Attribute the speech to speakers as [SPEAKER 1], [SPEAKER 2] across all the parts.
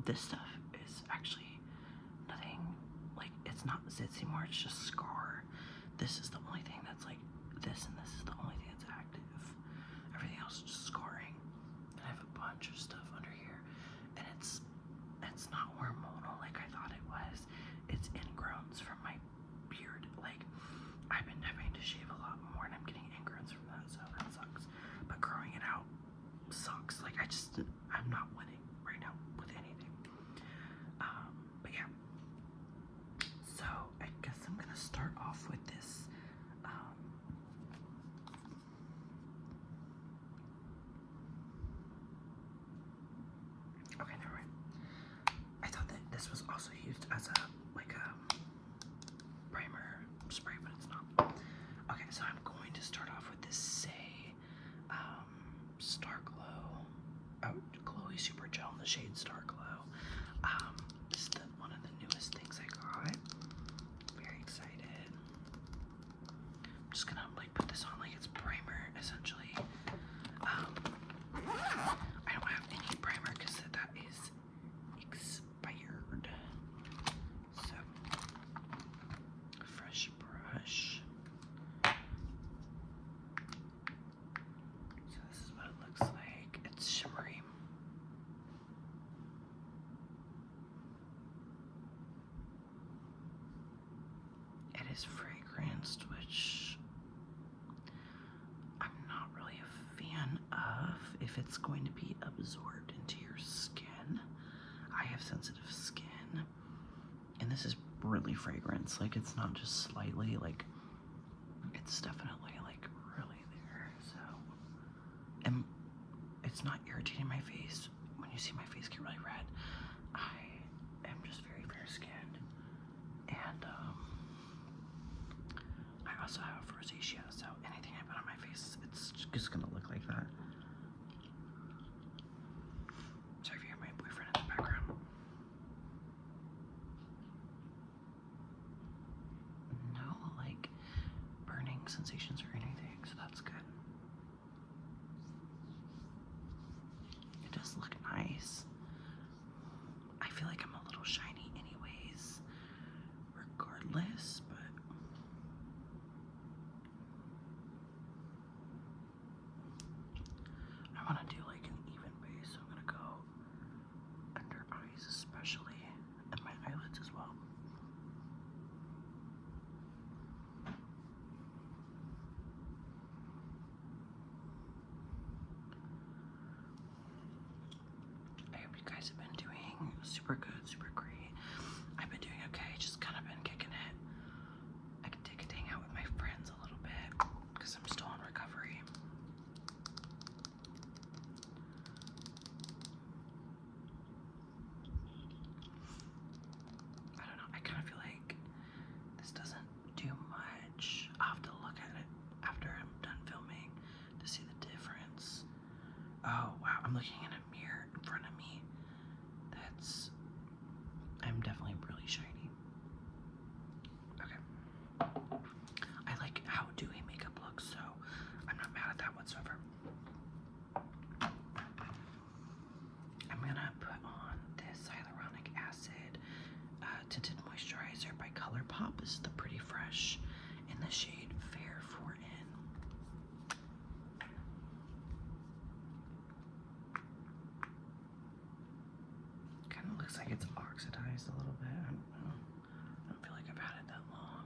[SPEAKER 1] this stuff is actually nothing, like, it's not zits anymore, it's just scar. This is the only thing that's like this, and this is the only thing that's active. Everything else is just scarring. And I have a bunch of stuff under here, and it's not hormonal like I thought it was. It's ingrowns from my beard. Like, I've been having to shave a lot more, and I'm getting ingrowns from that, so that sucks. But growing it out sucks. Like, I'm not winning right now with anything. But yeah. So I guess I'm gonna start off with this. Okay, never mind. I thought that this was also used as a primer spray, but it's not. Okay, so I'm going to start off with this Star Glow, Glowy Super Gel in the shade Star Glow. This is one of the newest things I got. Very excited. I'm just gonna like put this on like it's primer essentially. I don't have any primer because that is expired. So, fresh brush. So this is what it looks like. It's shimmery. It is fragranced, which I'm not really a fan of if it's going to be absorbed into your skin. I have sensitive skin, and this is really fragrance. Like, it's not just slightly, like, it's definitely like really there. So, and it's not irritating my face. When you see my face get really red, I am just very fair skinned, and I also have rosacea, so anything I put on my face, it's just gonna look like that. Sorry if you hear my boyfriend in the background. No, like, burning sensations or anything, so that's good. It does look nice. I feel like I'm a little shiny anyways, regardless, but I want to do like an even base, so I'm going to go under eyes especially, and my eyelids as well. I hope you guys have been doing super good, super great. I've been doing okay, just kind of been kicking it. I can take a hang out with my friends a little bit because I'm still in recovery. I don't know, I kind of feel like this doesn't do much. I'll have to look at it after I'm done filming to see the difference. Oh wow, I'm looking in a mirror in front of me. I'm definitely really shiny. Okay. I like how dewy makeup looks, so I'm not mad at that whatsoever. I'm gonna put on this hyaluronic acid tinted moisturizer by ColourPop. This is the Pretty Fresh in the shade Fair 4N. Kind of looks like it's oxidized a little bit. I don't know. I don't feel like I've had it that long.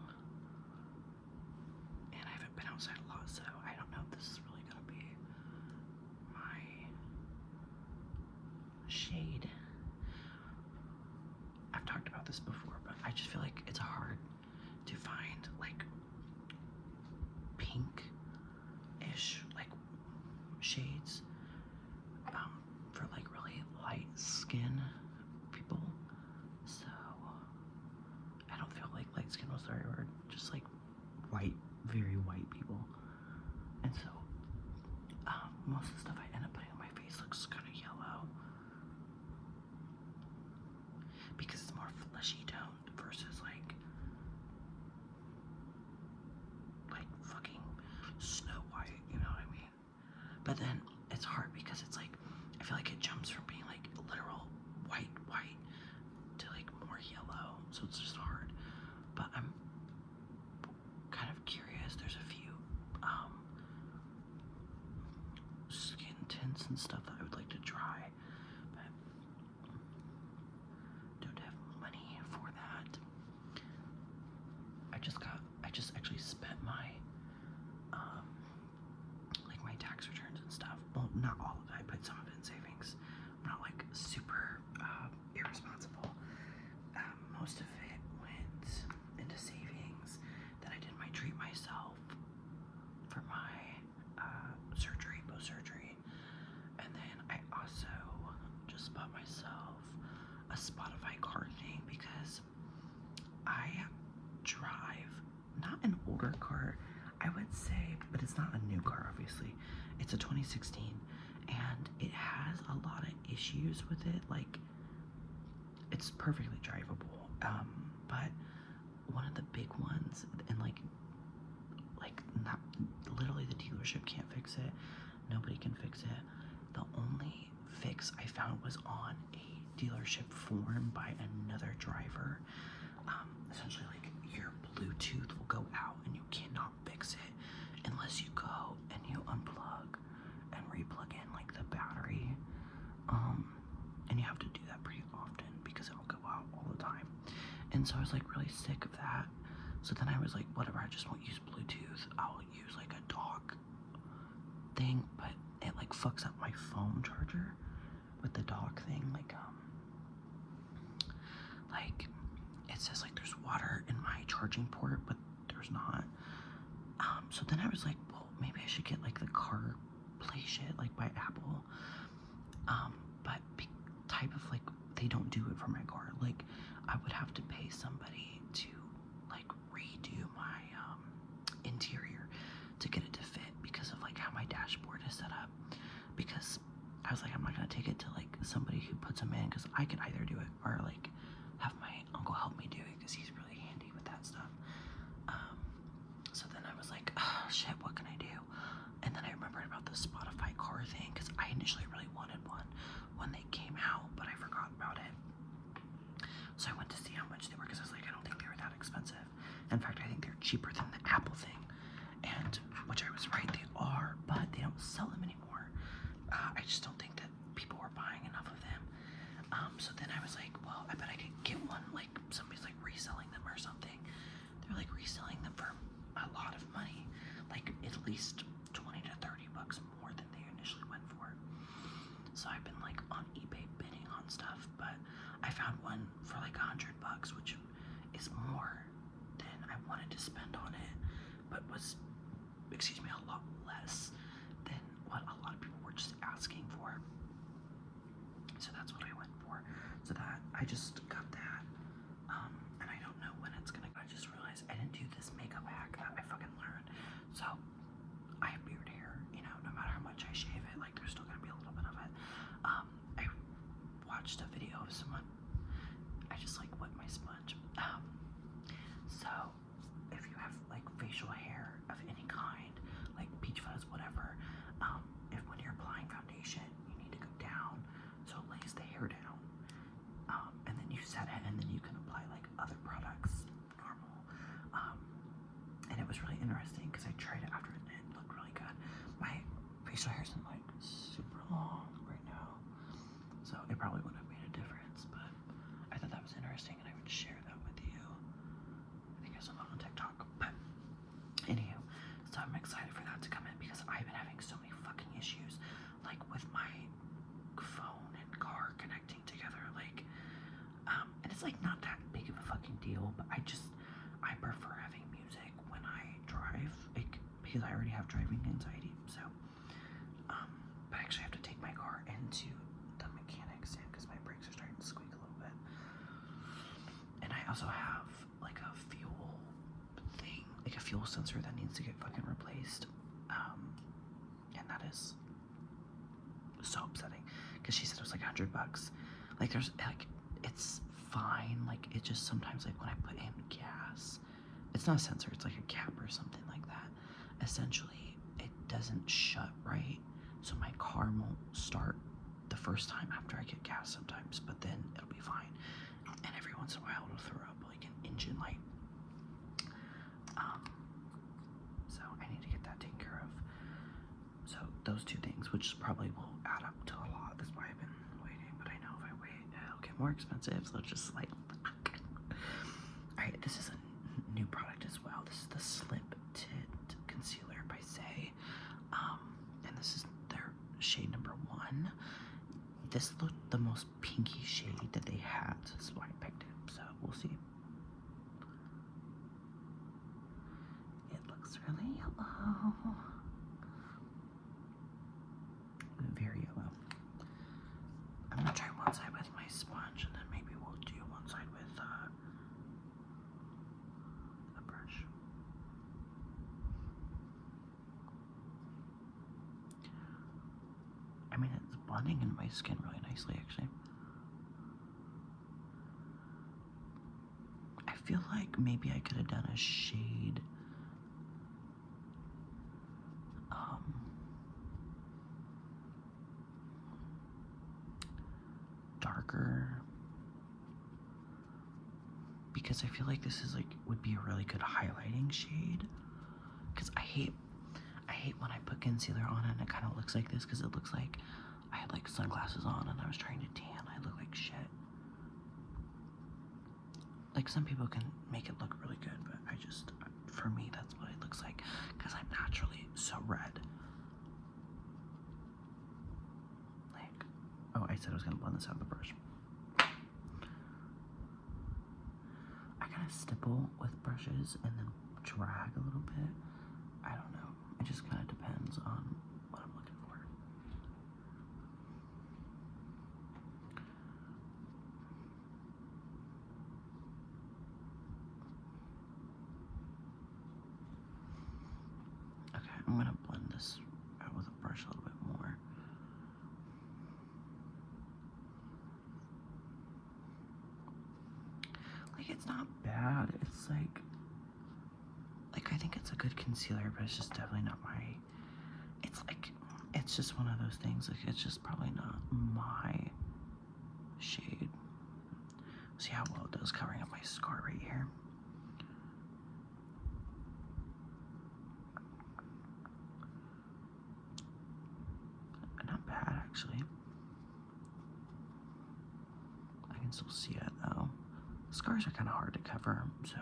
[SPEAKER 1] And I haven't been outside a lot, so I don't know if this is really gonna be my shade. I've talked about this before, but I just feel like it's hard to find like pink-ish like shades for like really light skin people. So I don't feel like light skin was the right word, just like white, very white people. And so most of the stuff I end up putting on my face looks kind of yellow because it's more fleshy toned versus like fucking Snow White, you know what I mean? But then it's hard because it's like I feel like it jumps from being like literal white parts and stuff that I would like to try, but don't have money for that. I just actually spent my like my tax returns and stuff. Well, not all of it. I put some of it in savings. I'm not like super irresponsible. Most of it went into savings. Then I did my treat myself for my surgery, post-surgery. And then I also just bought myself a Spotify car thing because I drive not an older car, I would say, but it's not a new car, obviously. It's a 2016, and it has a lot of issues with it. Like, it's perfectly drivable, but one of the big ones, and like not literally, the dealership can't fix it. Nobody can fix it. The only fix I found was on a dealership form by another driver. Essentially, like, your Bluetooth will go out and you cannot fix it unless you go and you unplug and replug in like the battery. And you have to do that pretty often because it'll go out all the time. And so I was like really sick of that. So then I was like, whatever, I just won't use Bluetooth. I'll use like a dock thing, but it like fucks up my phone charger with the dock thing. Like it says like there's water in my charging port, but there's not. So then I was like, well, maybe I should get like the CarPlay shit, like by Apple. But type of like, they don't do it for my car. Like, I would have to pay somebody to like redo my interior to get it to fit because of like how my dashboard is set up. Because I was like, I'm not gonna take it to like somebody who puts them in, because I could either do it or like have my uncle help me do it because he's really handy with that stuff. So then I was like, oh, shit, what can I do? And then I remembered about the Spotify car thing because I initially really wanted one when they came out, but I forgot about it. So I went to see how much they were because I was like, I don't think they were that expensive. In fact, I think they're cheaper than the Apple thing, and which I was right, they are, but they don't sell them anymore. I just don't think that people were buying enough of them. So then I was like, well, I bet I could get one, like somebody's like reselling them or something. They're like reselling them for a lot of money, like at least 20 to 30 bucks more than they initially went for. So I've been like on eBay bidding on stuff, but I found one for like $100, which is more than I wanted to spend on it, but was, a lot less than what a lot of people were just asking for. So that's what I went for. So that I just got that, and I don't know when it's gonna. I just realized I didn't do this makeup hack that I fucking learned. So I have beard hair, no matter how much I shave it, like there's still gonna be a little bit of it. I watched a video of someone. I just like wet my sponge. So if you have like facial hair of any kind, like peach fuzz, whatever, if when you're applying foundation, you need to go down so it lays the hair down, and then you set it, and then you can apply like other products normal. And it was really interesting because I tried it after and it looked really good. My facial hair isn't like super long right now, so it probably wouldn't have made a difference, but I thought that was interesting and I would share that with you. I think I saw that on TikTok, but anywho, so I'm excited for that to come in because I've been having so many fucking issues, like with my phone and car connecting together, like, and it's like not that big of a fucking deal, but I prefer having music when I drive, like, because I already have driving anxiety, so, but I actually have to take my car into the mechanics because my brakes are starting to squeak a little bit, and I also have like a fuel thing, like a fuel sensor that needs to get fucking replaced, and that is so upsetting because she said it was like $100. Like there's like, it's fine, like it just sometimes, like when I put in gas, it's not a sensor, it's like a cap or something like that, essentially it doesn't shut right, so my car won't start the first time after I get gas sometimes, but then it'll be fine, and every once in a while it'll throw up like an engine light. So I need to get that taken care of. So those two things, which probably will add up to a lot. That's why I've been waiting. But I know if I wait, it'll get more expensive. So just like, alright, this is a new product as well. This is the Slip Tint Concealer by Say. And this is their shade number 1. This looked the most pinky shade that they had, so that's why I picked it. So we'll see. It looks really yellow. Very yellow. I'm gonna try one side with my sponge, and then maybe we'll do one side with a brush. I mean, it's blending in my skin really nicely, actually. I feel like maybe I could have done a shade darker, because I feel like this is like would be a really good highlighting shade. Because I hate when I put concealer on and it kind of looks like this, because it looks like I had like sunglasses on and I was trying to tan. I look like shit. Like, some people can make it look really good, but I just, for me, that's what it looks like, because I'm naturally so red. Like, oh, I said I was gonna blend this out with the brush. I kind of stipple with brushes and then drag a little bit. I don't know. It just kind of depends on what I'm looking for. Okay, I'm gonna blend this out with a brush a little bit more. Like, it's not bad. It's like I think it's a good concealer, but it's just definitely not my, it's just one of those things, like, it's just probably not my shade. See how well it does covering up my scar right here. Not bad, actually. I can still see it, though. Scars are kind of hard to cover, so.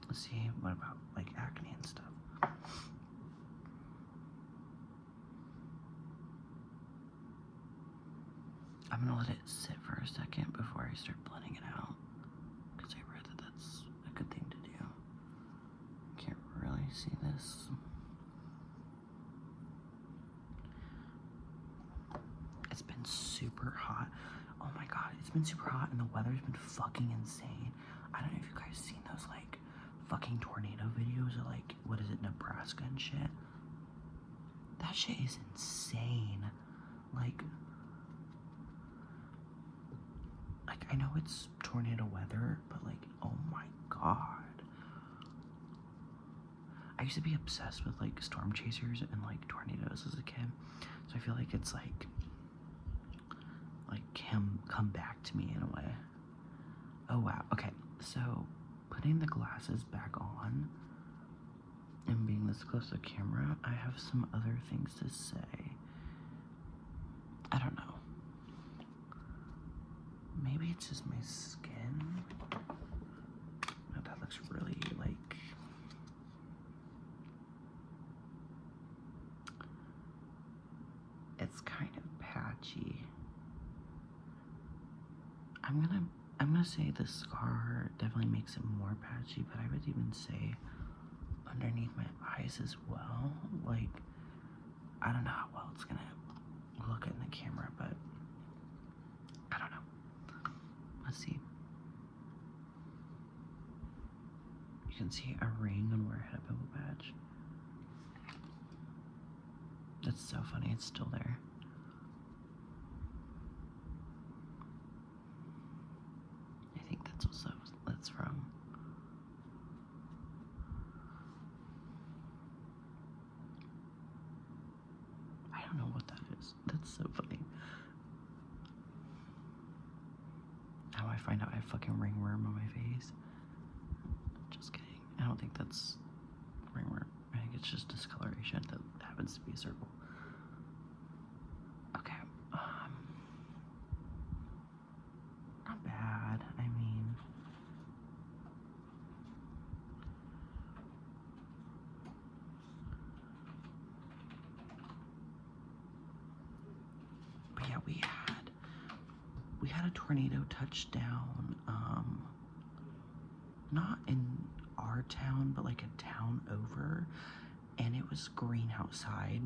[SPEAKER 1] Let's see, what about, like, acne and stuff? I'm gonna let it sit for a second before I start blending it out, because I read that that's a good thing to do. Can't really see this. It's been super hot. Oh my god, it's been super hot and the weather's been fucking insane. I don't know if you guys seen those, like, fucking tornado videos of, like, what is it, Nebraska and shit? That shit is insane. Like, I know it's tornado weather, but, like, oh my god. I used to be obsessed with, like, storm chasers and, like, tornadoes as a kid. So I feel like it's, like come back to me in a way. Oh, wow. Okay, so putting the glasses back on and being this close to the camera, I have some other things to say. I don't know. Maybe it's just my skin. No, that looks really, like, it's kind of patchy. I'm gonna say the scar definitely makes it more patchy, but I would even say underneath my eyes as well. Like, I don't know how well it's gonna look in the camera, but I don't know. Let's see. You can see a ring on where I had a pimple patch. That's so funny, it's still there. I think that's what that's from. I don't know what that is. That's so funny. How I find out I have fucking ringworm on my face. Just kidding. I don't think that's ringworm. I think it's just discoloration that happens to be a circle. Okay, not bad. I mean, but yeah, we had a tornado touchdown, not in our town, but like a town over, and it was green outside.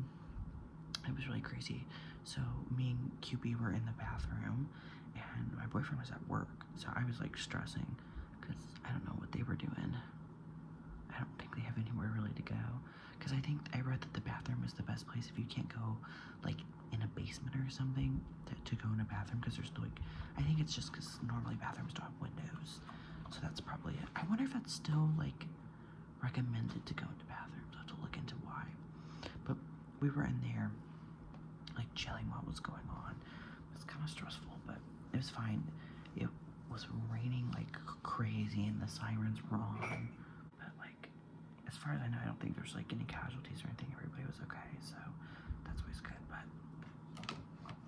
[SPEAKER 1] It was really crazy. So me and QB were in the bathroom, and my boyfriend was at work, so I was like stressing, because I don't know what they were doing. I don't think they have anywhere really to go, because I think I read that the bathroom is the best place if you can't go like in a basement or something to go in a bathroom, because there's like, I think it's just because normally bathrooms don't have windows, so that's probably it. I wonder if that's still like recommended to go into bathrooms. I'll have to look into why. But we were in there like chilling while it was going on. It was kind of stressful, but it was fine. It was raining like crazy and the sirens were on, but like as far as I know, I don't think there's like any casualties or anything. Everybody was okay, so that's always good. But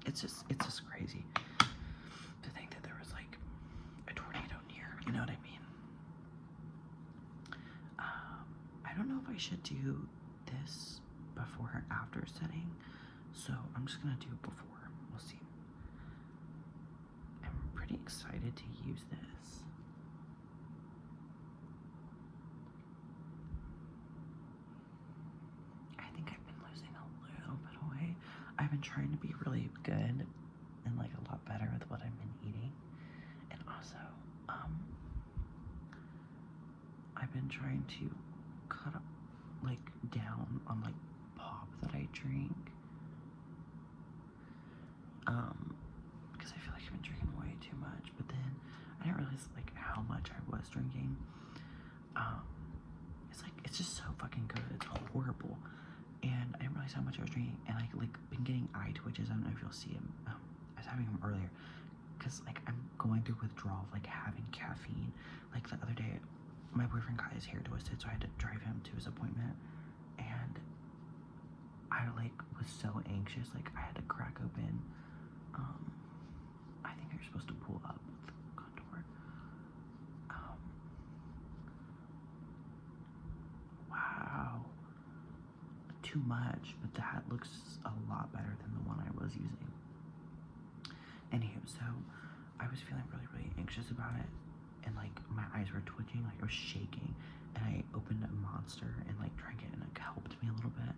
[SPEAKER 1] it's just crazy to think that there was like a tornado near, you know what I mean? I don't know if I should do this before or after setting, so I'm just gonna do it before. We'll see. I'm pretty excited to use this. I think I've been losing a little bit of weight. I've been trying to be really good and like a lot better with what I've been eating, and also I've been trying to cut up like down on like pop that I drink, because I feel like I've been drinking way too much, but then I didn't realize like how much I was drinking. It's like, it's just so fucking good. It's horrible, and I didn't realize how much I was drinking, and I like been getting eye twitches. I don't know if you'll see them. I was having them earlier because like I'm going through withdrawal of like having caffeine. Like the other day, my boyfriend got his hair twisted, so I had to drive him to his appointment, and I like was so anxious. Like I had to crack open, I think you're supposed to pull up with contour. Wow, too much, but that looks a lot better than the one I was using. Anywho, so I was feeling really anxious about it, and like my eyes were twitching, like I was shaking, and I opened a Monster and like drank it, and it helped me a little bit.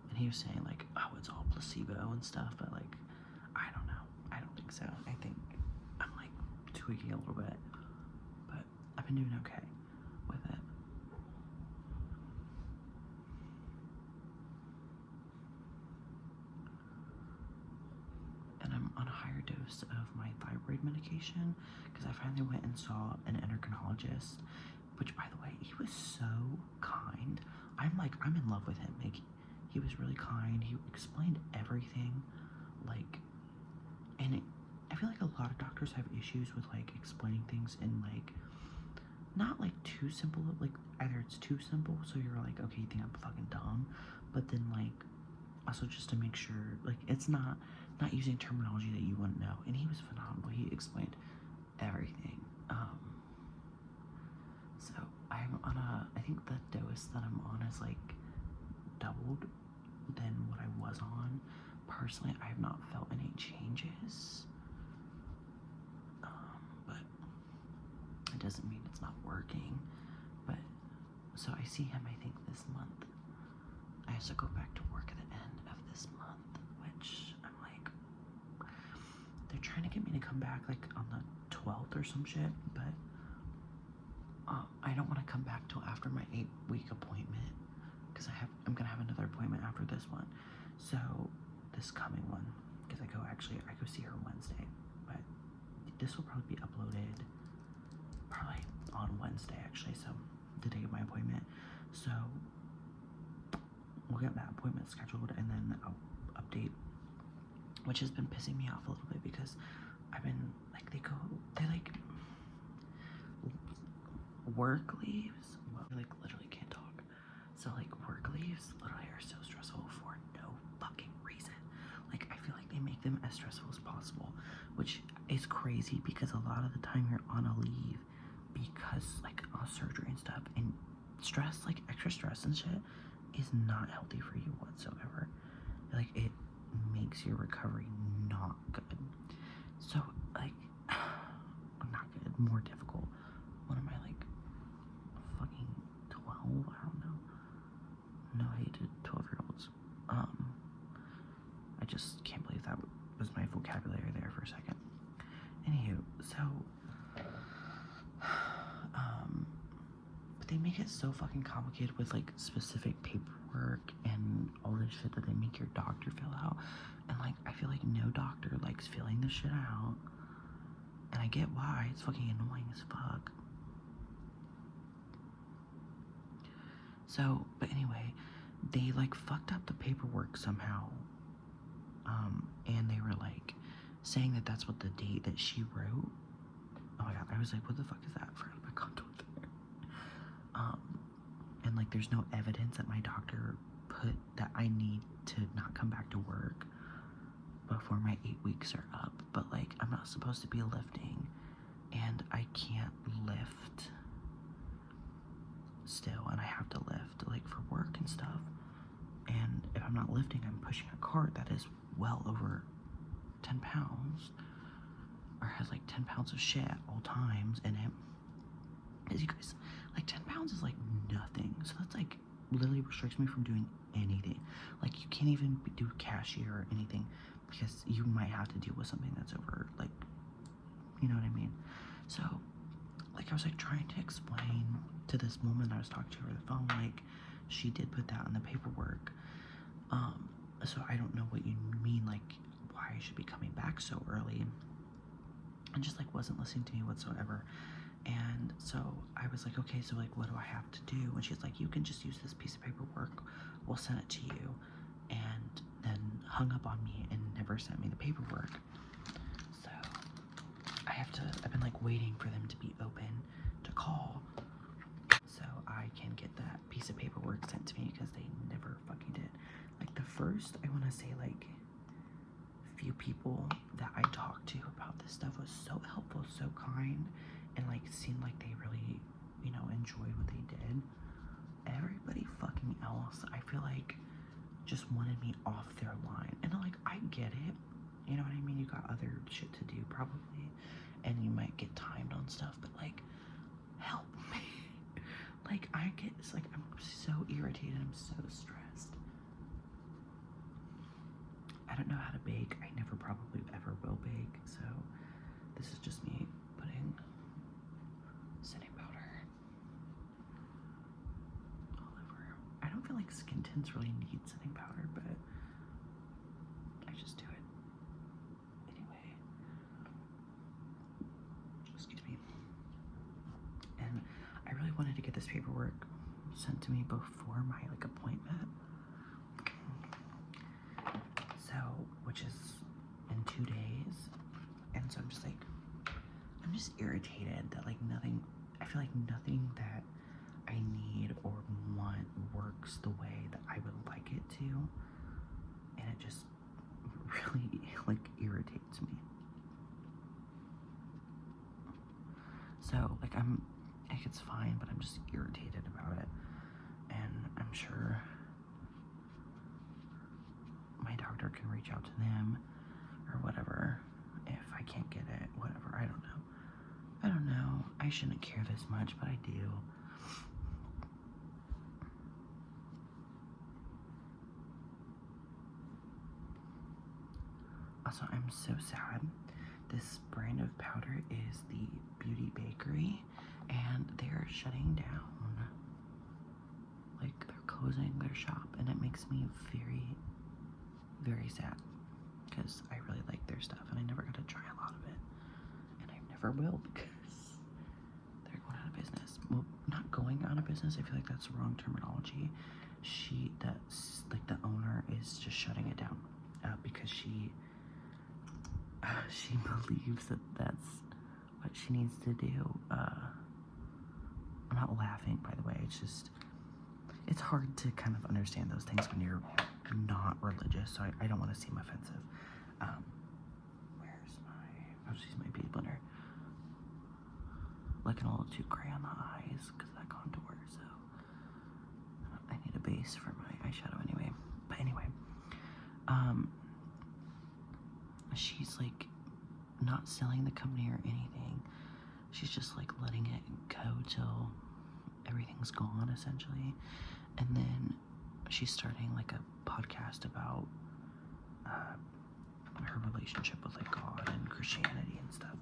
[SPEAKER 1] And he was saying like, oh, it's all placebo and stuff, but like, I don't know. I don't think so. I think I'm like tweaking a little bit, but I've been doing okay with it. And I'm on a higher dose of my thyroid medication because I finally went and saw an endocrinologist, which by the way, he was so kind. I'm in love with him. Like, he was really kind. He explained everything, like, and I feel like a lot of doctors have issues with like explaining things in like not like too simple, like either it's too simple so you're like, okay, you think I'm fucking dumb, but then like also just to make sure like it's not using terminology that you wouldn't know. And he was phenomenal. He explained everything. So I'm on I think the dose that I'm on is like doubled than what I was on. Personally, I have not felt any changes, but it doesn't mean it's not working. But so I see him, I think, this month. I have to go back to work at the end of this month, which I'm like, they're trying to get me to come back like on the 12th or some shit, but I don't want to come back till after my 8-week appointment, because I'm gonna have another appointment after this one. So this coming one, because I go see her Wednesday, but this will probably be uploaded probably on Wednesday actually, so the day of my appointment. So we'll get that appointment scheduled, and then I'll update, which has been pissing me off a little bit because I've been like, they like work leaves. Well, like literally can't talk. So like work leaves literally are so stressful for no fucking reason. Like I feel like they make them as stressful as possible, which is crazy because a lot of the time you're on a leave because like surgery and stuff, and stress, like extra stress and shit, is not healthy for you whatsoever. Like it makes your recovery not good. So like not good, more difficult. What am I like fucking 12? I don't know. No hate to 12-year-olds. I just can't believe that was my vocabulary there for a second. Anywho, so but they make it so fucking complicated with like specific paperwork and all this shit that they make your doctor fill out. And like I feel like no doctor likes filling this shit out. And I get why, it's fucking annoying as fuck. So, but anyway, they like fucked up the paperwork somehow. And they were like saying that that's what the date that she wrote. Oh my god, I was like, what the fuck is that? I forgot my contact there. And like there's no evidence that my doctor put that I need to not come back to work before my 8 weeks are up. But like I'm not supposed to be lifting, and I can't lift still, and I have to lift like for work and stuff. And if I'm not lifting, I'm pushing a cart that is well over 10 pounds, or has like 10 pounds of shit at all times in it. As you guys, like 10 pounds is like nothing. So that's like literally restricts me from doing anything. Like you can't even do cashier or anything because you might have to deal with something that's over, like, you know what I mean? So like I was like trying to explain to this woman I was talking to over the phone, like she did put that in the paperwork. So I don't know what you mean, like why I should be coming back so early, and just like wasn't listening to me whatsoever. And so I was like, okay, so like what do I have to do? And she's like, you can just use this piece of paperwork, we'll send it to you. And then hung up on me and never sent me the paperwork. So I've been like waiting for them to be open to call so I can get that piece of paperwork sent to me, because they never fucking did. Like the first, I want to say like few people that I talked to about this stuff was so helpful, so kind, and like seemed like they really, you know, enjoyed what they did. Everybody fucking else, I feel like, just wanted me off their line. And like I get it, you know what I mean? You got other shit to do probably, and you might get timed on stuff, but like help me. Like I get, it's like I'm so irritated, I'm so stressed. I don't know how to bake. I never probably ever will bake, so this is just me putting setting powder all over. I don't feel like skin tints really need setting powder, but I just do it anyway. Excuse me. And I really wanted to get this paperwork sent to me before my like appointment. So, which is in 2 days. And so I'm just like, I'm just irritated that like nothing, I feel like nothing that I need or want works the way that I would like it to. And it just really like irritates me. So like like it's fine, but I'm just irritated about it. And I'm sure my doctor can reach out to them or whatever if I can't get it, whatever. I don't know. I don't know. I shouldn't care this much, but I do. Also, I'm so sad. This brand of powder is the Beauty Bakery, and they're shutting down. Like, they're closing their shop, and it makes me very, very sad, because I really like their stuff, and I never got to try a lot of it, and I never will, because they're going out of business. Well, not going out of business, I feel like that's the wrong terminology. The owner is just shutting it down, because she believes that that's what she needs to do. I'm not laughing, by the way. It's just, it's hard to kind of understand those things when you're not religious, so I don't want to seem offensive. Where's my, oh, she's my beauty blender. Looking a little too gray on the eyes because of that contour, so I need a base for my eyeshadow anyway. But anyway, she's like not selling the company or anything. She's just like letting it go till everything's gone, essentially. And then she's starting like a podcast about her relationship with like God and Christianity and stuff.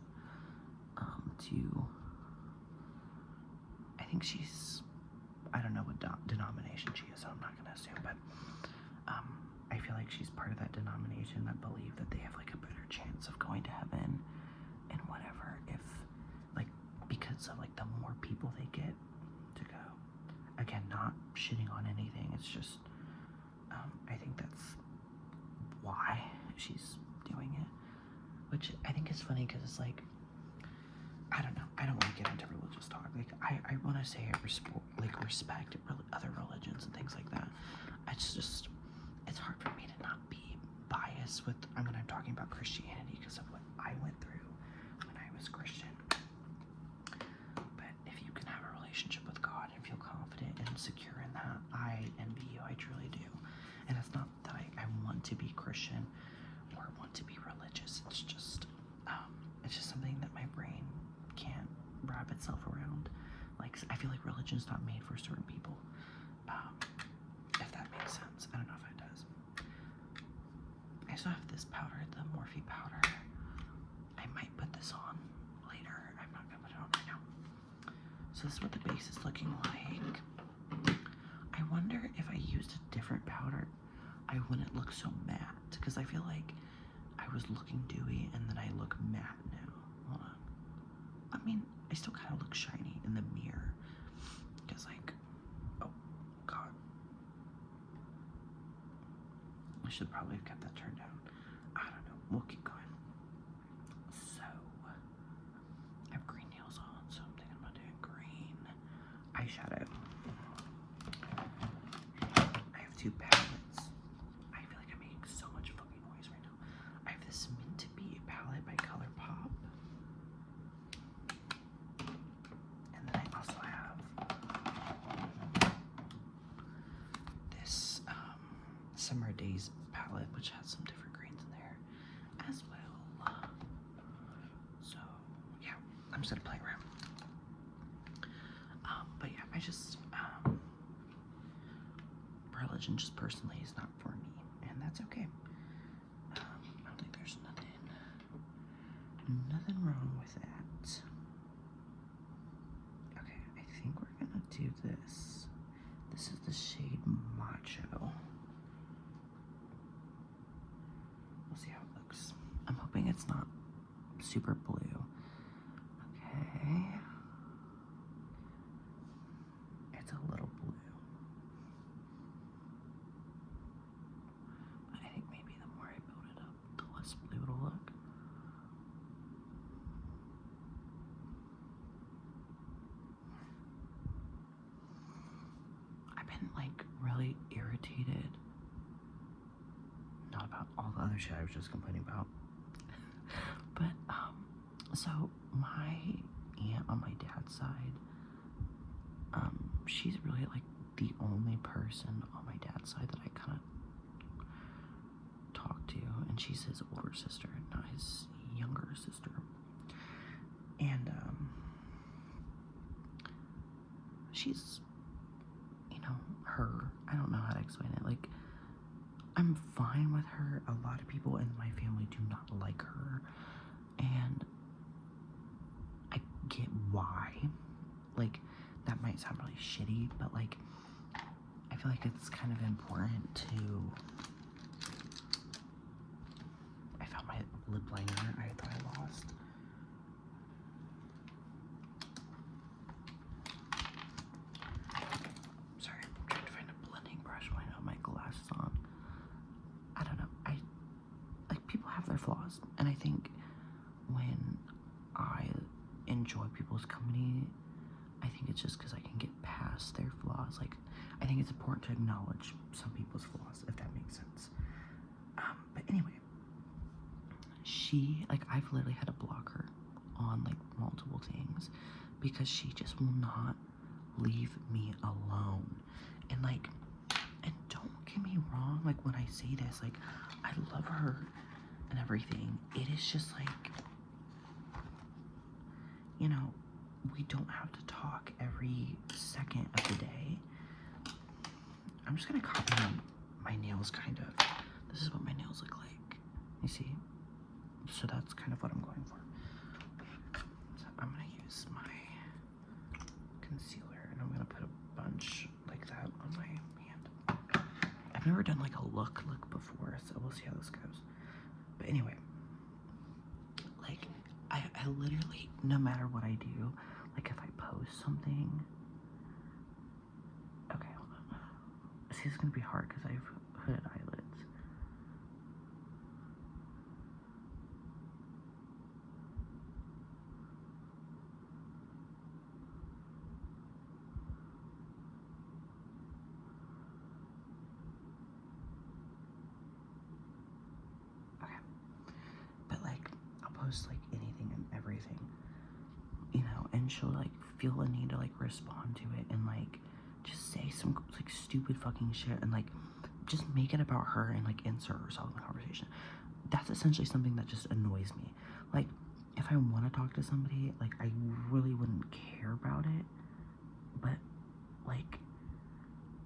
[SPEAKER 1] I think she's, I don't know what denomination she is, so I'm not gonna assume, but I feel like she's part of that denomination that believe that they have like a better chance of going to heaven and whatever if like, because of like the more people they get to go. Again, not shitting on anything, it's just I think that's why she's doing it, which I think is funny because it's like, I don't know, I don't want to get into religious talk. Like I want to say I respect other religions and things like that. It's hard for me to not be biased with when I'm talking about Christianity because of what I went through when I was Christian. But if you can have a relationship with God and feel confident and secure in that, I envy you, I truly do. And it's not that I want to be Christian or want to be religious. It's just something that my brain can't wrap itself around. Like, I feel like religion's not made for certain people. If that makes sense. I don't know if it does. I still have this powder, the Morphe powder. I might put this on later. I'm not gonna put it on right now. So this is what the base is looking like. I wonder if I used a different powder, I wouldn't look so matte, because I feel like I was looking dewy and then I look matte now. Hold on. I mean, I still kind of look shiny in the mirror, because like, oh god, I should probably have kept that turned down. I don't know, we'll keep going. So, I have green nails on, so I'm thinking about doing green eyeshadow. I have two palettes. I feel like I'm making so much fucking noise right now. I have this Mint to Be palette by ColourPop. And then I also have this Summer Days palette, which has some different greens in there as well. So, yeah, I'm just gonna play around. But yeah, I just, religion just personally is not for me, and that's okay. I don't think there's nothing wrong with that. Okay, I think we're gonna do this. This is the shade Macho. We'll see how it looks. I'm hoping it's not super blue. Okay. It's a little blue. But I think maybe the more I build it up, the less blue it'll look. I've been like really irritated. Not about all the other shit I was just complaining about. But, so my aunt on my dad's side, she's really like the only person on my dad's side that I kind of talk to, and she's his older sister, not his younger sister. And, she's, you know, her, I don't know how to explain it, like, I'm fine with her. A lot of people in my family do not like her, and I get why. Like, that might sound really shitty, but like, I feel like it's kind of important to, I found my lip liner I thought I lost. Sorry, I'm trying to find a blending brush when I don't have my glasses on. I don't know, like, people have their flaws, and I think when I enjoy people's company, I think it's just because I can get past their flaws. Like, I think it's important to acknowledge some people's flaws, if that makes sense. But anyway, she, like, I've literally had to block her on, like, multiple things because she just will not leave me alone. And, like, and don't get me wrong, like, when I say this, like, I love her and everything. It is just, like, you know, we don't have to talk every second of the day. I'm just gonna copy my nails, kind of. This is what my nails look like. You see? So that's kind of what I'm going for. So I'm gonna use my concealer, and I'm gonna put a bunch like that on my hand. I've never done like a look before, so we'll see how this goes. But anyway, like, I literally, no matter what I do, like if I post something, okay, hold on. See, it's gonna be hard because I have hooded eyelids. Okay, but like, I'll post like anything and everything, you know, and she'll like feel a need to like respond to it and like just say some like stupid fucking shit and like just make it about her and like insert herself in the conversation. That's essentially something that just annoys me. Like, if I want to talk to somebody, like, I really wouldn't care about it, but like,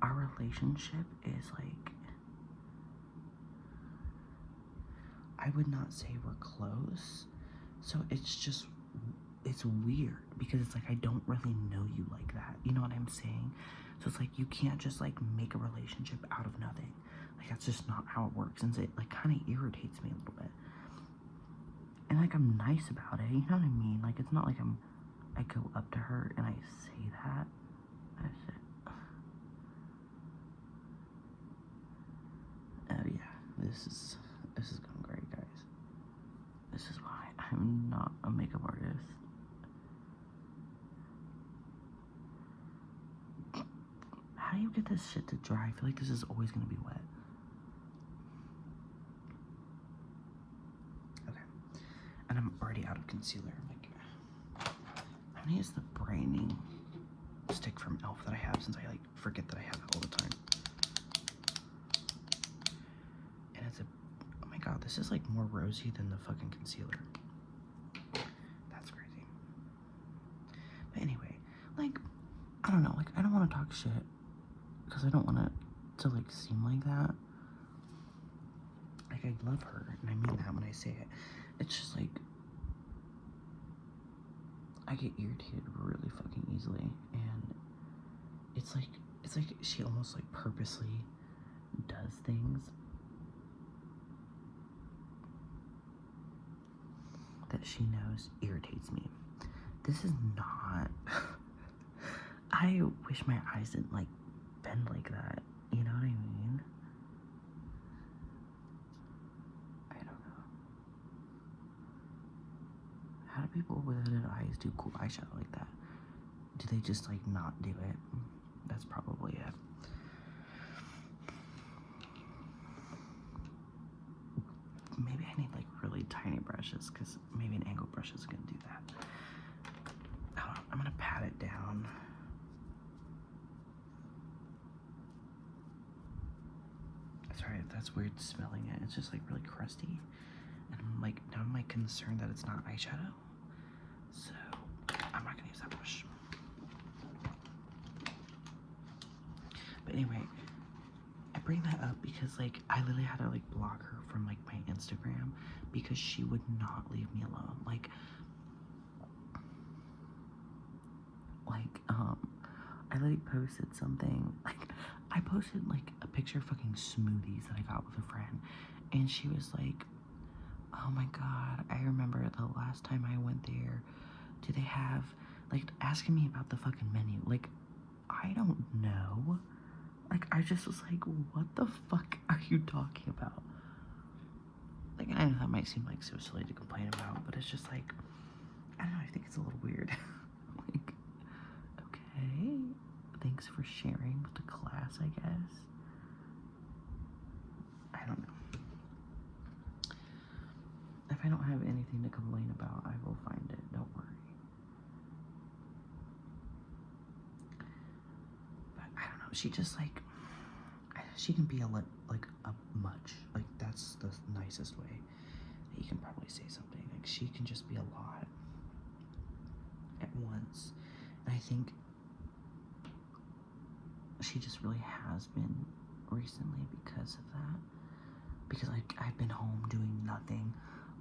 [SPEAKER 1] our relationship is like, I would not say we're close, so it's just, it's weird because it's like I don't really know you like that, you know what I'm saying? So it's like you can't just like make a relationship out of nothing. Like, that's just not how it works, and it like kind of irritates me a little bit. And like, I'm nice about it, you know what I mean? Like, it's not like I go up to her and I say that. That's it. Oh yeah, this is going great, guys. This is why I'm not a makeup artist. How do you get this shit to dry? I feel like this is always gonna be wet. Okay. And I'm already out of concealer. Like, I'm gonna use the brightening stick from E.L.F. that I have, since I like forget that I have it all the time. And it's oh my god, this is like more rosy than the fucking concealer. That's crazy. But anyway, like, I don't know, like, I don't want to talk shit because I don't want it to like seem like that. Like, I love her, and I mean that when I say it. It's just like, I get irritated really fucking easily, and it's like she almost like purposely does things that she knows irritates me. This is not I wish my eyes didn't like bend like that, you know what I mean? I don't know. How do people with hooded eyes do cool eyeshadow like that? Do they just like not do it? That's probably it. Maybe I need like really tiny brushes, because maybe an angled brush is gonna do that. I'm gonna pat it down. Sorry if that's weird smelling it. It's just like really crusty. And now I'm like concerned that it's not eyeshadow. So I'm not gonna use that brush. But anyway, I bring that up because like I literally had to like block her from like my Instagram because she would not leave me alone. Like I literally posted something, like I posted like a picture of fucking smoothies that I got with a friend, and she was like, oh my god, I remember the last time I went there, do they have, like, asking me about the fucking menu. Like, I don't know. Like, I just was like, what the fuck are you talking about? Like, I know that might seem like so silly to complain about, but it's just like, I don't know, I think it's a little weird. Like, Okay. Thanks for sharing with the class, I guess. I don't know. If I don't have anything to complain about, I will find it. Don't worry. But I don't know. She just like, she can be a much. Like that's the nicest way that you can probably say something. Like she can just be a lot at once. And I think she just really has been recently because of that. Because like I've been home doing nothing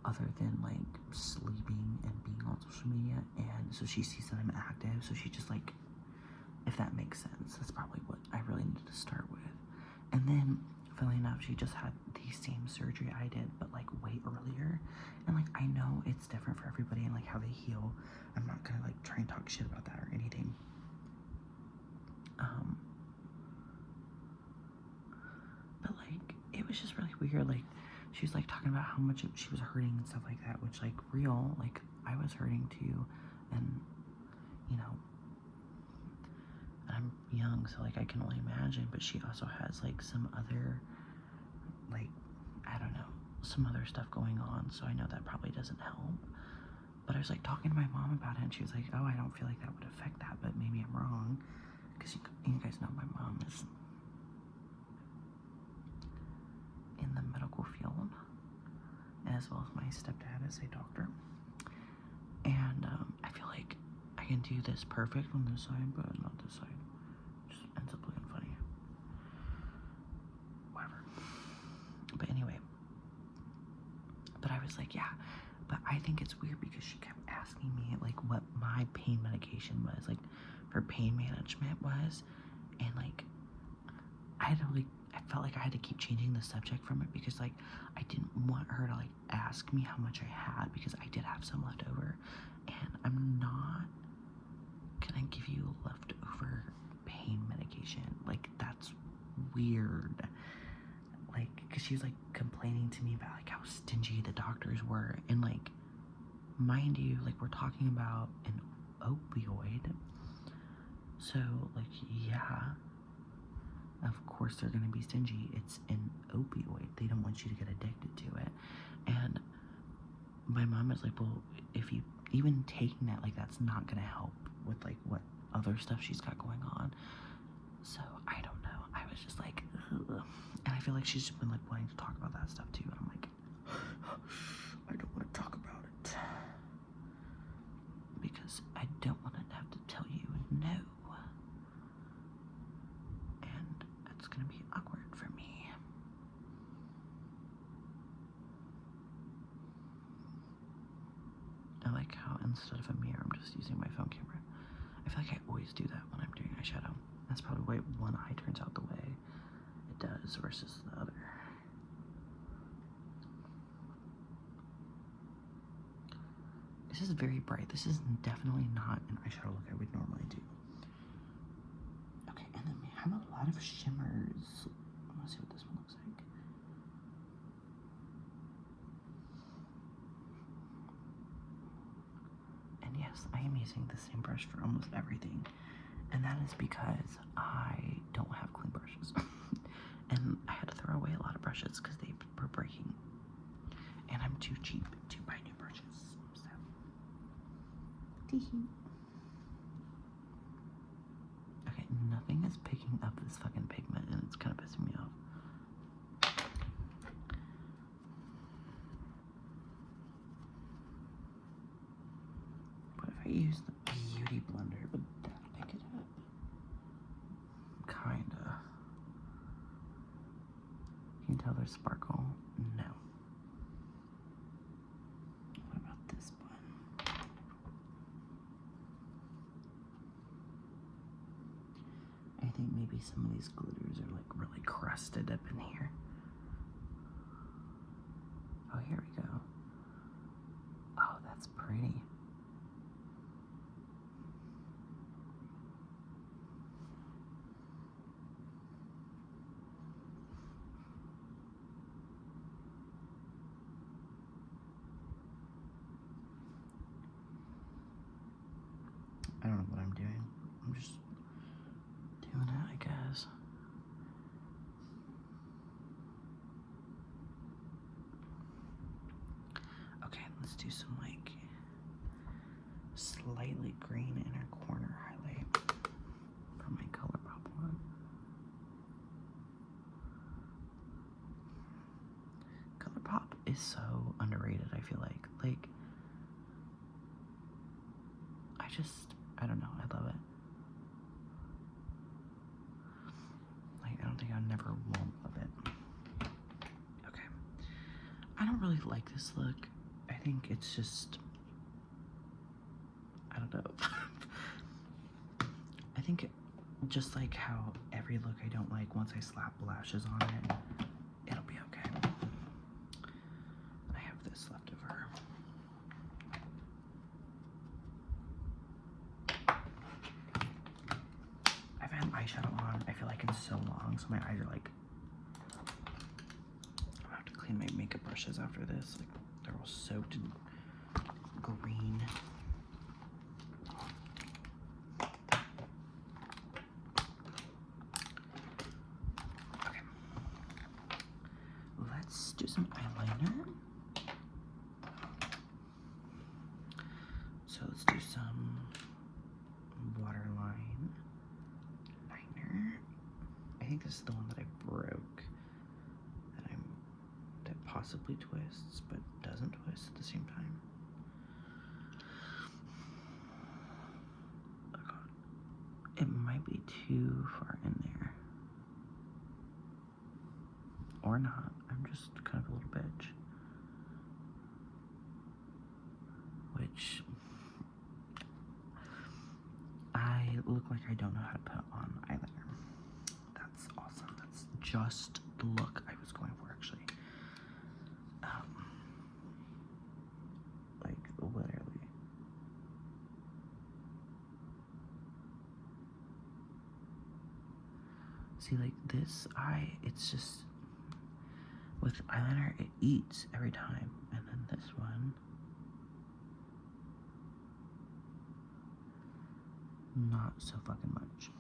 [SPEAKER 1] other than like sleeping and being on social media, and so she sees that I'm active, so she just like, if that makes sense, that's probably what I really needed to start with. And then funnily enough, she just had the same surgery I did, but like way earlier, and like I know it's different for everybody and like how they heal. I'm not gonna like try and talk shit about that or anything. But like it was just really weird. Like she was like talking about how much she was hurting and stuff like that, which like real, like I was hurting too, and you know, I'm young, so like I can only imagine. But she also has like some other, like, I don't know, some other stuff going on, so I know that probably doesn't help. But I was like talking to my mom about it, and she was like, oh, I don't feel like that would affect that, but maybe I'm wrong, because you guys know my mom is in the medical field, as well as my stepdad is a doctor. And I feel like I can do this perfect on this side, but not this side. Just ends up looking funny. Whatever. But anyway. But I was like, yeah. But I think it's weird because she kept asking me like what my pain medication was, like her pain management was, and like I felt like I had to keep changing the subject from it because like I didn't want her to like ask me how much I had, because I did have some left over, and I'm not gonna give you leftover pain medication. Like that's weird. Like, because she was like complaining to me about like how stingy the doctors were, and like, mind you, like we're talking about an opioid, so like, yeah, of course they're gonna be stingy. It's an opioid. They don't want you to get addicted to it. And my mom is like, well, if you even taking that, like that's not gonna help with like what other stuff she's got going on. So I don't know. I was just like, ugh. And I feel like she's just been like wanting to talk about that stuff too, and I'm like, I don't want to talk about it because I don't want to have to tell you no, and it's gonna be awkward for me. I like how instead of a mirror, I'm just using my phone camera. I feel like I always do that when I'm doing eyeshadow. That's probably why one eye turns out the way it does versus the other. This is very bright. This is definitely not an eyeshadow look I would normally do. Okay, and then we have a lot of shimmers. Let's see what this one looks like. And yes, I am using the same brush for almost everything. And that is because I don't have clean brushes. And I had to throw away a lot of brushes because they were breaking. And I'm too cheap to buy new brushes. So. Okay, nothing is picking up this fucking pigment, and it's kind of pissing me off. What if I use the beauty blender? Would that pick it up? Kinda. You can tell there's sparkle. No. What about this one? I think maybe some of these glitters are like really crusted up in here. Oh, here we go. Oh, that's pretty. I don't know what I'm doing. I'm just doing it, I guess. Okay, let's do some like slightly green inner corner highlight for my ColourPop one. ColourPop is so underrated, I feel like. I don't know, I love it. Like, I don't think I never won't love it. Okay. I don't really like this look. I think it's just, I don't know. I think just like how every look I don't like, once I slap lashes on it, it'll be okay. I have this left over. I've had eyeshadow on, I feel like, in so long, so my eyes are like, I'm gonna have to clean my makeup brushes after this. Like, they're all soaked in green. Okay. Let's do some eyeliner. So let's do some waterline liner. I think this is the one that I broke. That possibly twists, but doesn't twist at the same time. Oh God. It might be too far in there. Or not. I'm just kind of a little bitch. Which, I look like I don't know how to put on eyeliner. That's awesome. That's just the look I was going for, actually. Like, literally. See, like, this eye, it's just, with eyeliner, it eats every time. And then this one, not so fucking much.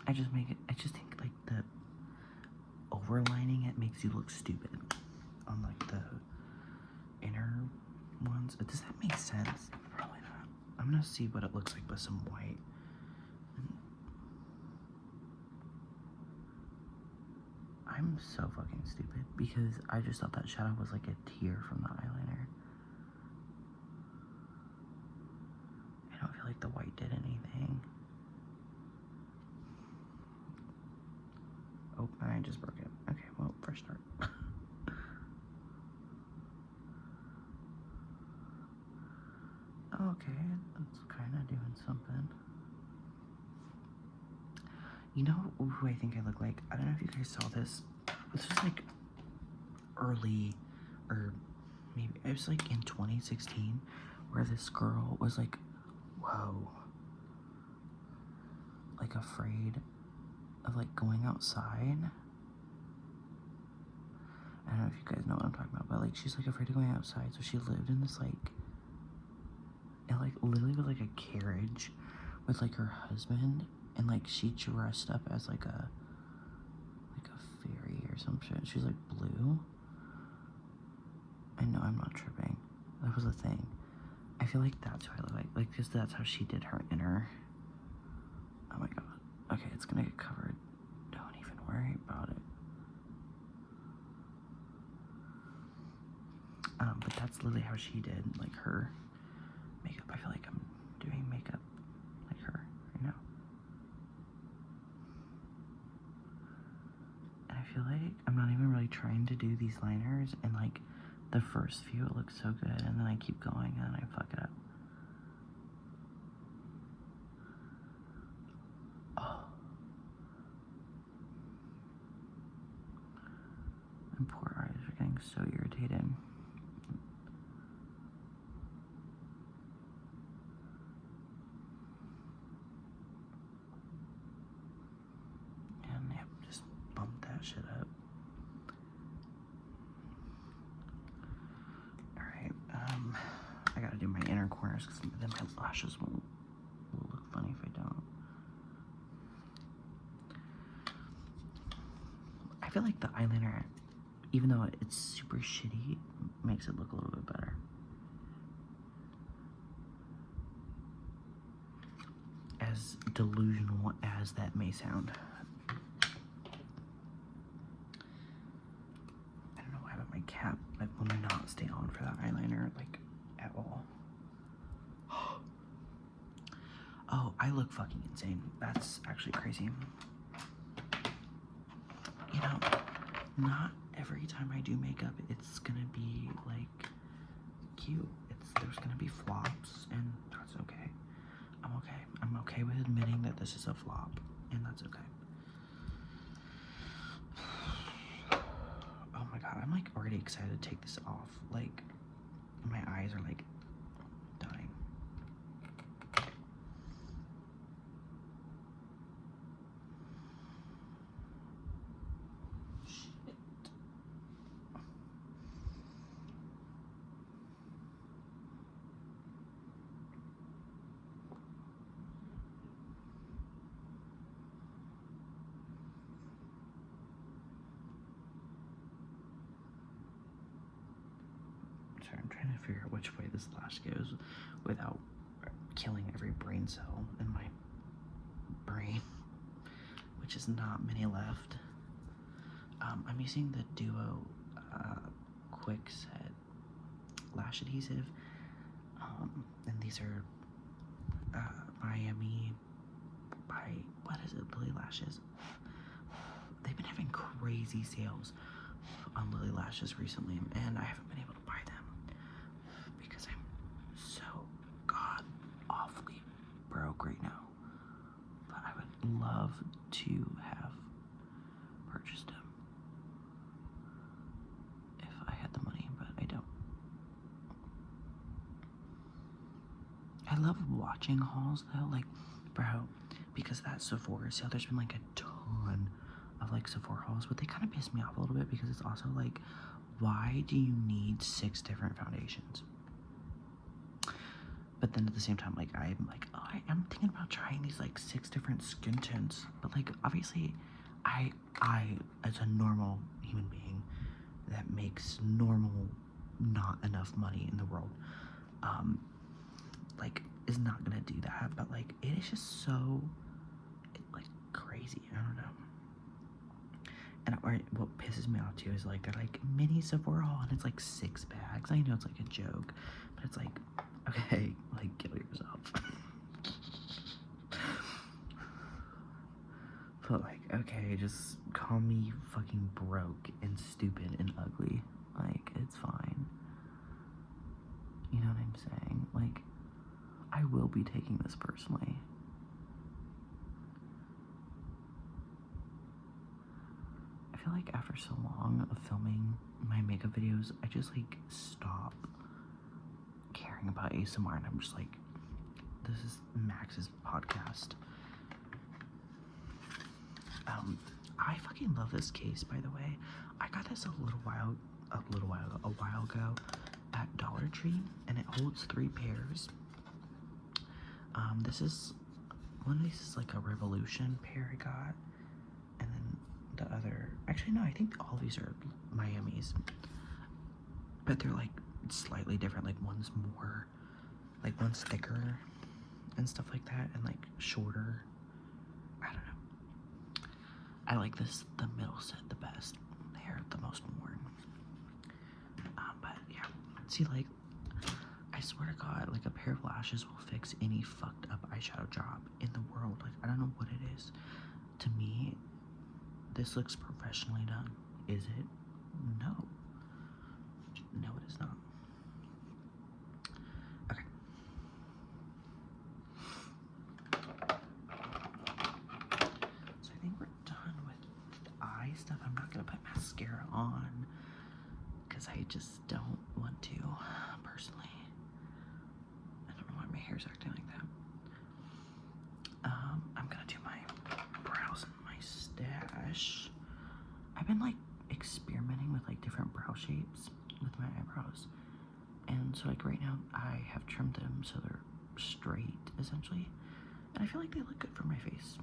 [SPEAKER 1] I just think like the overlining it makes you look stupid on like the inner ones. Does that make sense? Probably not. I'm gonna see what it looks like with some white. I'm so fucking stupid because I just thought that shadow was like a tear from the eyeliner. I don't feel like the white did anything. Oh, I just broke it. Okay, well, fresh start. Okay, that's kind of doing something. You know who I think I look like? I don't know if you guys saw this. This was like early, or maybe it was like in 2016, where this girl was like, whoa, like afraid of like going outside. I don't know if you guys know what I'm talking about, but like she's like afraid of going outside, so she lived in this like, it like literally was like a carriage with like her husband, and like she dressed up as like a fairy or some shit. She's like blue. I know I'm not tripping. That was a thing. I feel like that's who I look like because that's how she did her inner. Oh my god. Okay, it's gonna get covered. Don't even worry about it. But that's literally how she did like her makeup. I feel like I'm doing makeup like her right now. And I feel like I'm not even really trying to do these liners, and like the first few it looks so good, and then I keep going and then I fuck it up. Oh. My poor eyes are getting so irritated. mirrors because then my lashes will look funny if I don't. I feel like the eyeliner, even though it's super shitty, makes it look a little bit better. As delusional as that may sound. I don't know why, but my cap will not stay on for that eyeliner, like, at all. Oh, I look fucking insane. That's actually crazy. You know, not every time I do makeup, it's gonna be, like, cute. There's gonna be flops, and that's okay. I'm okay with admitting that this is a flop, and that's okay. Oh my god, I'm like already excited to take this off. Like, my eyes are like dying. Shit. Sorry, I'm trying to figure out which way this lash goes without killing every brain cell in my brain, which is not many left. I'm using the Duo Quick Set Lash Adhesive, and these are Miami by, what is it, Lily Lashes. They've been having crazy sales on Lily Lashes recently, and I haven't been able to buy them because I'm so god awfully broke right now. But I would love to have purchased them if I had the money, but I don't. I love watching hauls though, like, bro, because that Sephora sale, there's been like a ton of like Sephora hauls, but they kind of piss me off a little bit because it's also like, why do you need 6 different foundations? But then at the same time, like, I'm like, oh, I'm thinking about trying these like 6 different skin tints, but like, obviously, I as a normal human being that makes normal not enough money in the world, like, is not gonna do that. But like, it is just so like crazy. I don't know. And what pisses me off too is like, they're like mini Sephora haul, and it's like 6 bags. I know it's like a joke, but it's like, okay, like, kill yourself. But like, okay, just call me fucking broke and stupid and ugly. Like, it's fine. You know what I'm saying? Like, I will be taking this personally. I feel like after so long of filming my makeup videos, I just like stop caring about ASMR, and I'm just like, this is Max's podcast. I fucking love this case, by the way. I got this a while ago at Dollar Tree, and it holds 3 pairs. This is, one of these is like a Revolution pair I got, and then the other, actually no, I think all of these are Miami's, but they're like slightly different. Like, one's more, like, one's thicker and stuff like that, and like shorter. I don't know. I like the middle set the best. They are the most worn. But yeah, see, like, I swear to God, like, a pair of lashes will fix any fucked up eyeshadow job in the world. Like, I don't know what it is. To me, this looks professionally done. Is it? No. No, it is not. Okay. So I think we're done with the eye stuff. I'm not gonna put mascara on because I just don't want to, personally. I don't know why my hair's acting like that. I'm gonna do my brows and my stash. I've been like experimenting with like different brow shapes with my eyebrows, And so like right now I have trimmed them so they're straight essentially, and I feel like they look good for my face.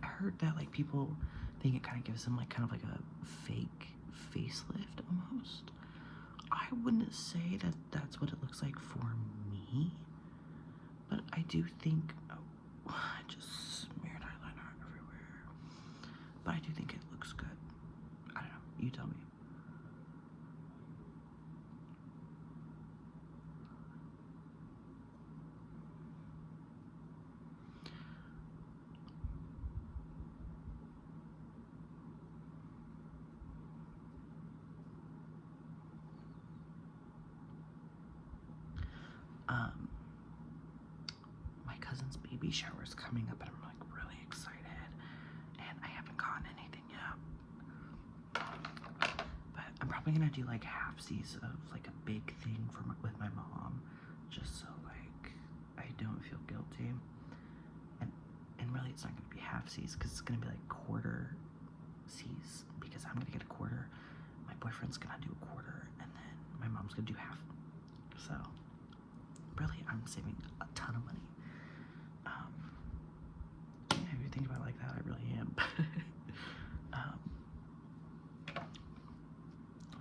[SPEAKER 1] I heard that like people think it kind of gives them like kind of like a fake facelift almost. I wouldn't say that that's what it looks like for me, but I do think, oh, I just smeared eyeliner everywhere, but I do think it looks good. I don't know, you tell me. Um, my cousin's baby shower is coming up and I'm like really excited, and I haven't gotten anything yet. But I'm probably gonna do like halfsies of like a big thing with my mom, just so like I don't feel guilty. And really it's not gonna be halfsies because it's gonna be like quarter C's, because I'm gonna get a quarter, my boyfriend's gonna do a quarter, and then my mom's gonna do half. So really I'm saving a ton of money. Yeah, if you think about it like that, I really am.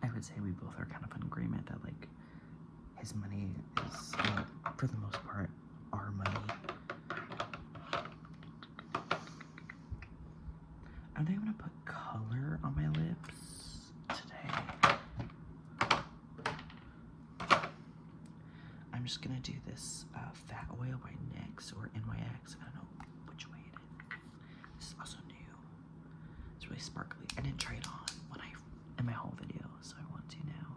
[SPEAKER 1] I would say we both are kind of in agreement that like his money is, for the most part, our money. I think I'm gonna put color on my lips today. I'm just gonna do this Fat Oil by NYX or NYX. I don't know which way it is. This is also new. It's really sparkly. I didn't try it on in my whole video, so I want to now.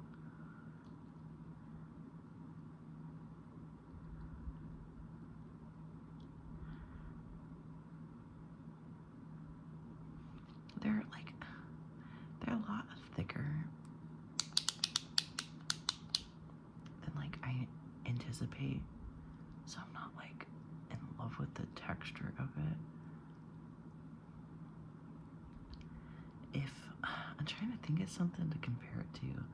[SPEAKER 1] They're a lot thicker than like I anticipate, so I'm not like in love with the texture of it. If I'm trying to think of something to compare it to,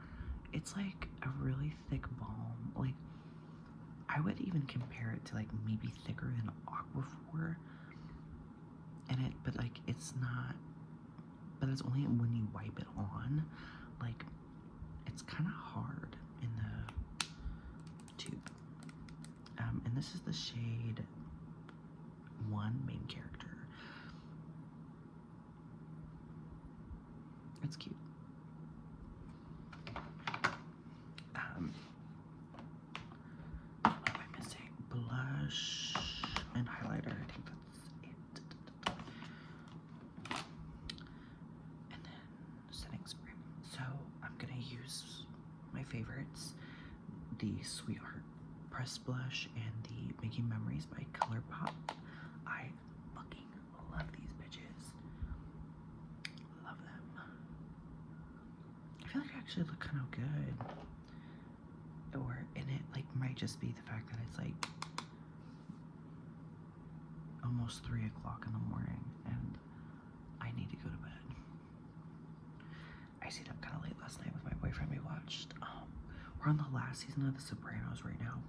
[SPEAKER 1] it's like a really thick balm. Like I would even compare it to like maybe thicker than Aquaphor, but like it's not. But it's only when you wipe it on. Like it's kind of hard in the tube. And this is the shade 1, Main Character. It's cute. What am I missing? Blush and highlighter. I think that's it. And then setting spray. So I'm gonna use my favorites: the Sweetheart Pressed Blush and the Making Memories by ColourPop. I fucking love these bitches. Love them. I feel like I actually look kind of good. Or in it, like, might just be the fact that it's like almost 3 o'clock in the morning and I need to go to bed. I stayed up kind of late last night with my boyfriend. We watched, we're on the last season of The Sopranos right now,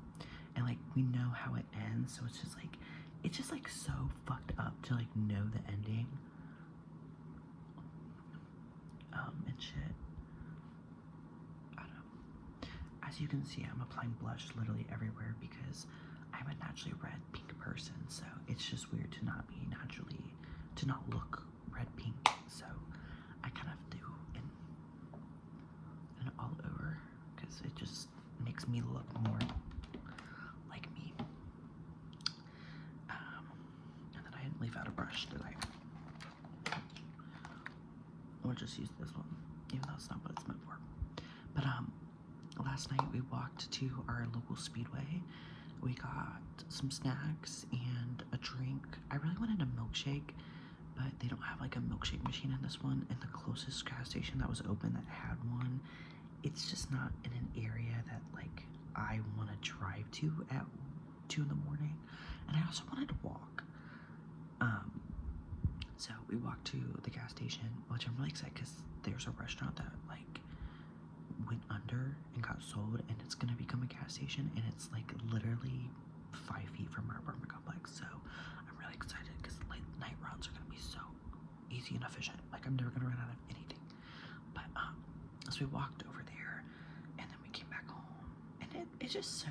[SPEAKER 1] and like we know how it ends, so it's just like so fucked up to like know the ending. And shit. I don't know. As you can see, I'm applying blush literally everywhere because I'm a naturally red pink person, so it's just weird to not look red pink. So I kind of do and all over because it just makes me look more like me. And then I didn't leave out a brush, did I? We'll just use this one, even though it's not what it's meant for. But last night we walked to our local Speedway. We got some snacks and a drink. I really wanted a milkshake, but they don't have like a milkshake machine in this one, and the closest gas station that was open that had one, it's just not in an area that like I want to drive to at 2 in the morning, and I also wanted to walk. So we walked to the gas station, which I'm really excited because there's a restaurant that like went under and got sold, and it's gonna become a gas station, and it's like literally 5 feet from our apartment complex. So I'm really excited because late night runs are gonna be so easy and efficient. Like I'm never gonna run out of anything. But so we walked over there, and then we came back home, and it's just so,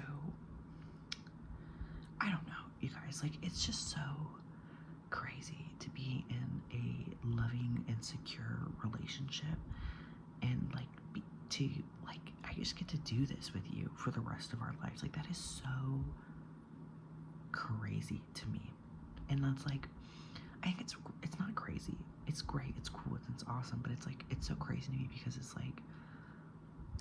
[SPEAKER 1] I don't know, you guys, like it's just so crazy to be in a loving and secure relationship, and like I just get to do this with you for the rest of our lives. Like that is so crazy to me. And that's like, I think it's not crazy. It's great. It's cool. It's awesome. But it's like, it's so crazy to me because it's like,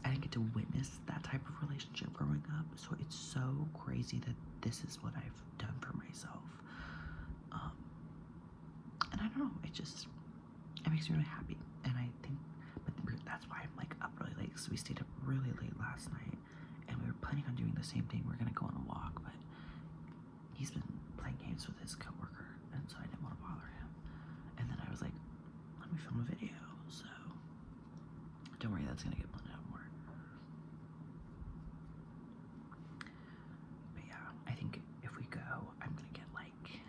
[SPEAKER 1] I didn't get to witness that type of relationship growing up. So it's so crazy that this is what I've done for myself. And I don't know. It makes me really happy. And I think, but that's why I'm like up really late. So we stayed up really late last night, and we were planning on doing the same thing. We're gonna go on a walk, but he's been playing games with his coworker, and so I didn't want to bother him. And then I was like, let me film a video. So don't worry, that's gonna get blended out more. But yeah, I think if we go, I'm gonna get like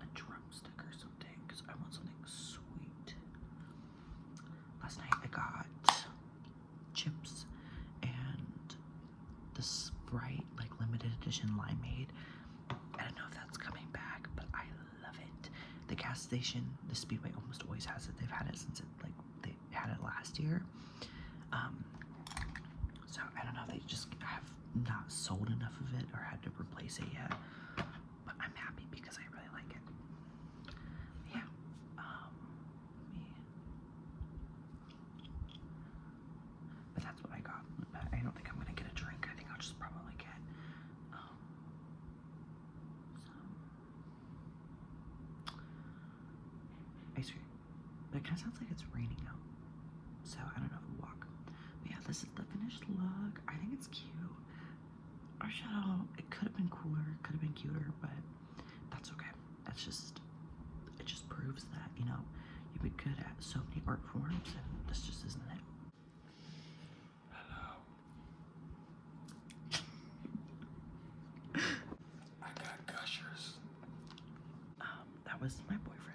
[SPEAKER 1] a drumstick or something because I want something sweet. Last night I got chips and the Sprite like limited edition limeade. I don't know if that's coming back, but I love it. The gas station, the Speedway, almost always has it. They've had it since they had it last year. So I don't know, they just have not sold enough of it or had to replace it yet. But I'm happy because I really like it. Yeah. But that's what I got. I don't think I'm gonna get a drink. I think I'll just probably get some ice cream. But it kind of sounds like it's raining out, so I don't know if we'll walk. But yeah, this is the finished look. I think it's cute. Our shadow, it could have been cooler, could have been cuter, but that's okay. It just proves that, you know, you've been good at so many art forms, and this just isn't it.
[SPEAKER 2] Hello. I got gushers.
[SPEAKER 1] That was my boyfriend.